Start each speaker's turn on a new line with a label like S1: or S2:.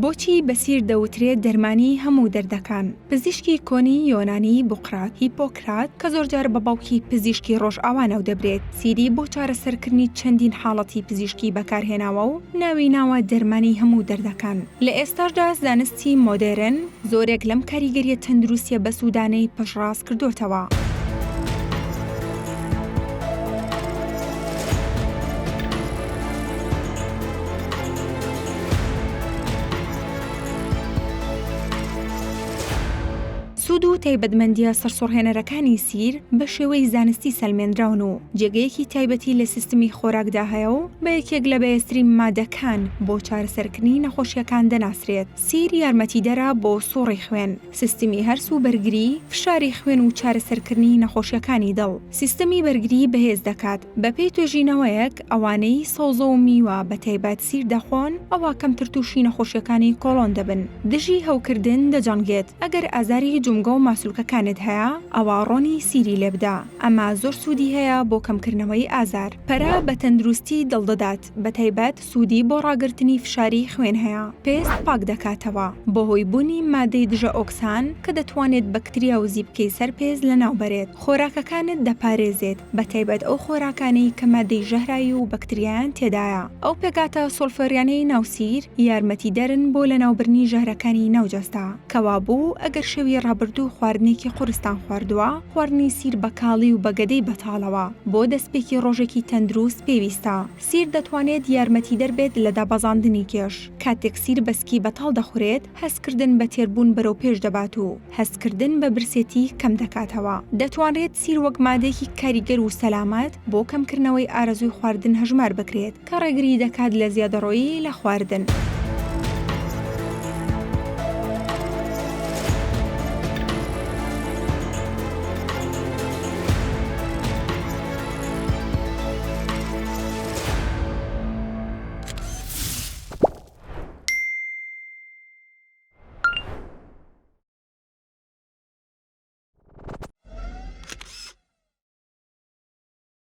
S1: بۆچی بەسیر دەوترێت دەرمانی هەموو دەردەکان؟ پزیشکی کۆنی یۆنانی بوقرات هیپۆکرات کە زۆرجار بە باوکی پزیشکی ڕۆژئاوانەوە دەبرێت، سیری بۆ چارەسەرکردنی چەندین حاڵەتی پزیشکی بەکارهێناوە و ناوی ناوە دەرمانی هەموو دەردەکان. لە ئێستاشدا زانستی مۆدێرن زۆرێک لەم کاریگەریە تەندروستیە بە سوودانەی پشتڕاست کردوتەوە. سوود و تایبەتمەندیە سەرسوڕهێنەرەکانی سیر بە شێوەی زانستی سەلمێنراون و جێگەیەکی تایبەتی لە سیستمی خۆراکدا هەیە و بە یەکێک لە بەهێزترین مادەکان بۆ چارەسەرکردنی نەخۆشیەکان دەناسرێت. سیر یارمەتیدەرە بۆ سووڕی خوێن، سیستمی هەرس و بەرگری، فشاری خوێن و چارەسەرکردنی نەخۆشیەکانی دڵ. سیستمی بەرگری بەهێز دەکات بەپێی توێژینەوەیەک ئەوانەی سەوزە و میوە بە تایبەت سیر دەخۆن ئەوە کەمتر تووشی نەخۆشیەکانی کۆڵۆن دەبن. دژی هەوکردن دەجەنگێت ئەگەر ئازاری جومگە و ماسوولکەکانت هەیە ئەوە ڕۆنی سیری لێبدا، ئەمە زۆر سوودی هەیە بۆ کەمکردنەوەی ئازار. پەرە بە تەندروستی دڵدەدات، بە تایبەت سوودی بۆ ڕاگررتنی فشاری خوێن هەیە. پێست پاک دەکاتەوە بۆ هۆی بوونی مادەی دژە ئۆکسان کە دەتوانێت بەکتریا و زیبکەی سەرپێز لەناوبەرێت. خۆراکەکانت دەپارێزێت، بە تایبەت ئەو خۆراکانەی کە مادەی ژەهرایی و بەکتریایان تێدایە. ئەو پێکاتە سۆلفۆریانەی ناوسیر یارمەتیدەرن بۆ لەناوبردنی ژەهرەکانی ناوجەستە، کەوا بوو ئەگەر شەوی ڕابردوو خواردنێکی قورستان خواردووە، خواردنی سیر بە کاڵی و بەگەدەی بەتاڵەوە بۆ دەستپێکی ڕۆژێکی تەندروست پێویستە. سیر دەتوانێت یارمەتیدەر بێت لە دابەزاندنی کێش. کاتێک سیر بەسکی بەتاڵ دەخورێت، هەستکردن بە تێربوون بەرەو پێش دەبات و هەستکردن بە برسێتی کەم دەکاتەوە. دەتوانرێت سیر وەک مادەیەکی کاریگەر و سەلامەت بۆ کەمکردنەوەی ئارەزووی خواردن هەژمار بکرێت کە ڕێگری دەکات لە زیادەڕۆیی لە خواردن.